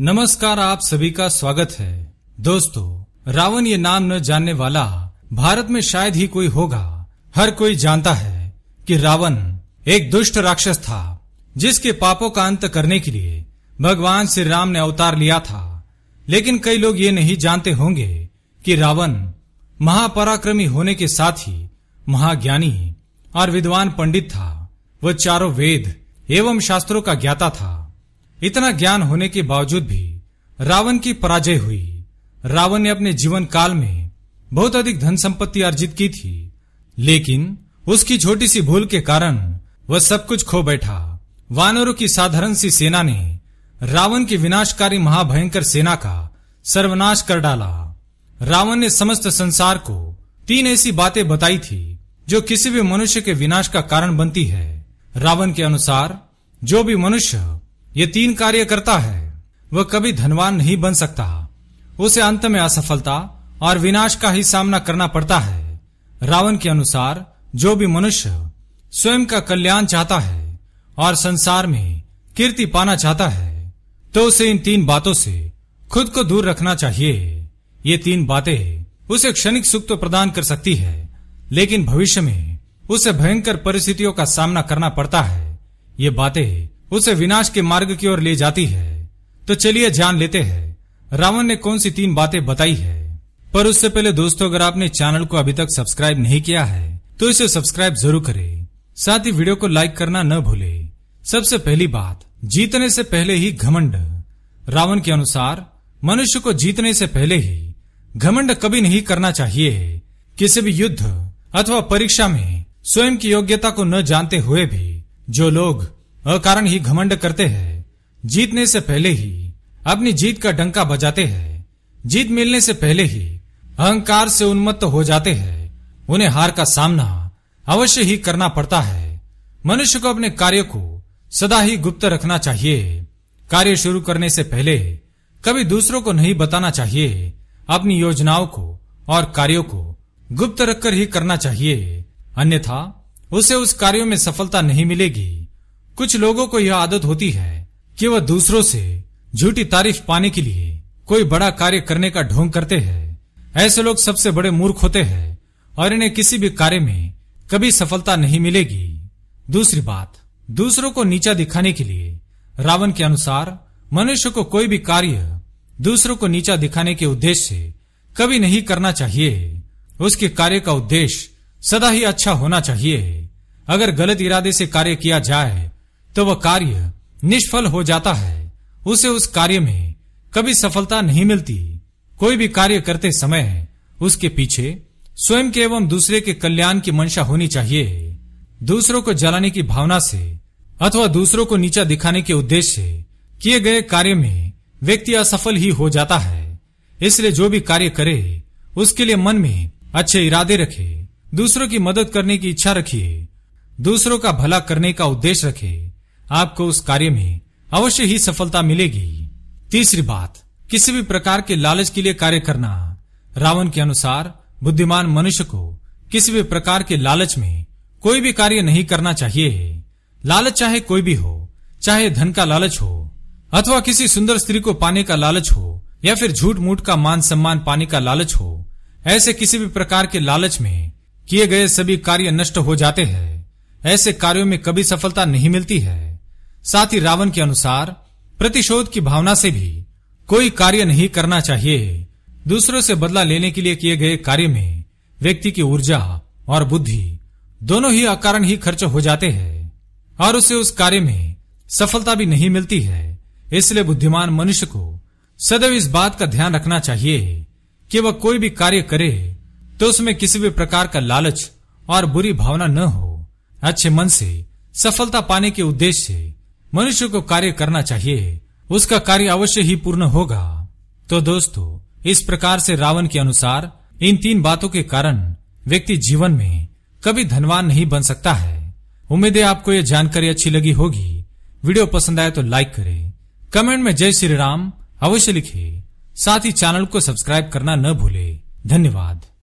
नमस्कार, आप सभी का स्वागत है। दोस्तों, रावण ये नाम न जानने वाला भारत में शायद ही कोई होगा। हर कोई जानता है कि रावण एक दुष्ट राक्षस था, जिसके पापों का अंत करने के लिए भगवान श्री राम ने अवतार लिया था। लेकिन कई लोग ये नहीं जानते होंगे कि रावण महापराक्रमी होने के साथ ही महाज्ञानी और विद्वान पंडित था। वह चारों वेद एवं शास्त्रों का ज्ञाता था। इतना ज्ञान होने के बावजूद भी रावण की पराजय हुई। रावण ने अपने जीवन काल में बहुत अधिक धन संपत्ति अर्जित की थी, लेकिन उसकी छोटी सी भूल के कारण वह सब कुछ खो बैठा। वानरों की साधारण सी सेना ने रावण की विनाशकारी महाभयंकर सेना का सर्वनाश कर डाला। रावण ने समस्त संसार को 3 ऐसी बातें बताई थी जो किसी भी मनुष्य के विनाश का कारण बनती है। रावण के अनुसार जो भी मनुष्य ये 3 कार्य करता है वह कभी धनवान नहीं बन सकता। उसे अंत में असफलता और विनाश का ही सामना करना पड़ता है। रावण के अनुसार जो भी मनुष्य स्वयं का कल्याण चाहता है और संसार में कीर्ति पाना चाहता है तो उसे इन 3 बातों से खुद को दूर रखना चाहिए। ये 3 बातें उसे क्षणिक सुख तो प्रदान कर सकती है, लेकिन भविष्य में उसे भयंकर परिस्थितियों का सामना करना पड़ता है। ये बातें उसे विनाश के मार्ग की ओर ले जाती है। तो चलिए जान लेते हैं रावण ने कौन सी 3 बातें बताई है। पर उससे पहले दोस्तों, अगर आपने चैनल को अभी तक सब्सक्राइब नहीं किया है तो इसे सब्सक्राइब जरूर करें। साथ ही वीडियो को लाइक करना न भूले। सबसे पहली बात, जीतने से पहले ही घमंड। रावण के अनुसार मनुष्य को जीतने से पहले ही घमंड कभी नहीं करना चाहिए। किसी भी युद्ध अथवा परीक्षा में स्वयं की योग्यता को न जानते हुए भी जो लोग अकारण ही घमंड करते हैं, जीतने से पहले ही अपनी जीत का डंका बजाते हैं, जीत मिलने से पहले ही अहंकार से उन्मत्त हो जाते हैं, उन्हें हार का सामना अवश्य ही करना पड़ता है। मनुष्य को अपने कार्य को सदा ही गुप्त रखना चाहिए। कार्य शुरू करने से पहले कभी दूसरों को नहीं बताना चाहिए। अपनी योजनाओं को और कार्यों को गुप्त रखकर ही करना चाहिए, अन्यथा उसे उस कार्यों में सफलता नहीं मिलेगी। कुछ लोगों को यह आदत होती है कि वह दूसरों से झूठी तारीफ पाने के लिए कोई बड़ा कार्य करने का ढोंग करते हैं। ऐसे लोग सबसे बड़े मूर्ख होते हैं और इन्हें किसी भी कार्य में कभी सफलता नहीं मिलेगी। दूसरी बात, दूसरों को नीचा दिखाने के लिए रावण के अनुसार मनुष्य को कोई भी कार्य दूसरों को नीचा दिखाने के उद्देश्य से कभी नहीं करना चाहिए। उसके कार्य का उद्देश्य सदा ही अच्छा होना चाहिए। अगर गलत इरादे से कार्य किया जाए तो वह कार्य निष्फल हो जाता है। उसे उस कार्य में कभी सफलता नहीं मिलती। कोई भी कार्य करते समय उसके पीछे स्वयं के एवं दूसरे के कल्याण की मंशा होनी चाहिए। दूसरों को जलाने की भावना से अथवा दूसरों को नीचा दिखाने के उद्देश्य से किए गए कार्य में व्यक्ति असफल ही हो जाता है। इसलिए जो भी कार्य करे उसके लिए मन में अच्छे इरादे रखे, दूसरों की मदद करने की इच्छा रखिए, दूसरों का भला करने का उद्देश्य रखे, आपको उस कार्य में अवश्य ही सफलता मिलेगी। तीसरी बात, किसी भी प्रकार के लालच के लिए कार्य करना। रावण के अनुसार बुद्धिमान मनुष्य को किसी भी प्रकार के लालच में कोई भी कार्य नहीं करना चाहिए। लालच चाहे कोई भी हो, चाहे धन का लालच हो अथवा किसी सुंदर स्त्री को पाने का लालच हो या फिर झूठ मूठ का मान सम्मान पाने का लालच हो, ऐसे किसी भी प्रकार के लालच में किए गए सभी कार्य नष्ट हो जाते हैं। ऐसे कार्यों में कभी सफलता नहीं मिलती है। साथ ही रावण के अनुसार प्रतिशोध की भावना से भी कोई कार्य नहीं करना चाहिए। दूसरों से बदला लेने के लिए किए गए कार्य में व्यक्ति की ऊर्जा और बुद्धि दोनों ही अकारण ही खर्च हो जाते हैं और उसे उस कार्य में सफलता भी नहीं मिलती है। इसलिए बुद्धिमान मनुष्य को सदैव इस बात का ध्यान रखना चाहिए कि वह कोई भी कार्य करे तो उसमें किसी भी प्रकार का लालच और बुरी भावना न हो। अच्छे मन से सफलता पाने के उद्देश्य से मनुष्य को कार्य करना चाहिए। उसका कार्य अवश्य ही पूर्ण होगा। तो दोस्तों, इस प्रकार से रावण के अनुसार इन 3 बातों के कारण व्यक्ति जीवन में कभी धनवान नहीं बन सकता है। उम्मीद है आपको यह जानकारी अच्छी लगी होगी। वीडियो पसंद आए तो लाइक करें, कमेंट में जय श्री राम अवश्य लिखें। साथ ही चैनल को सब्सक्राइब करना न भूले। धन्यवाद।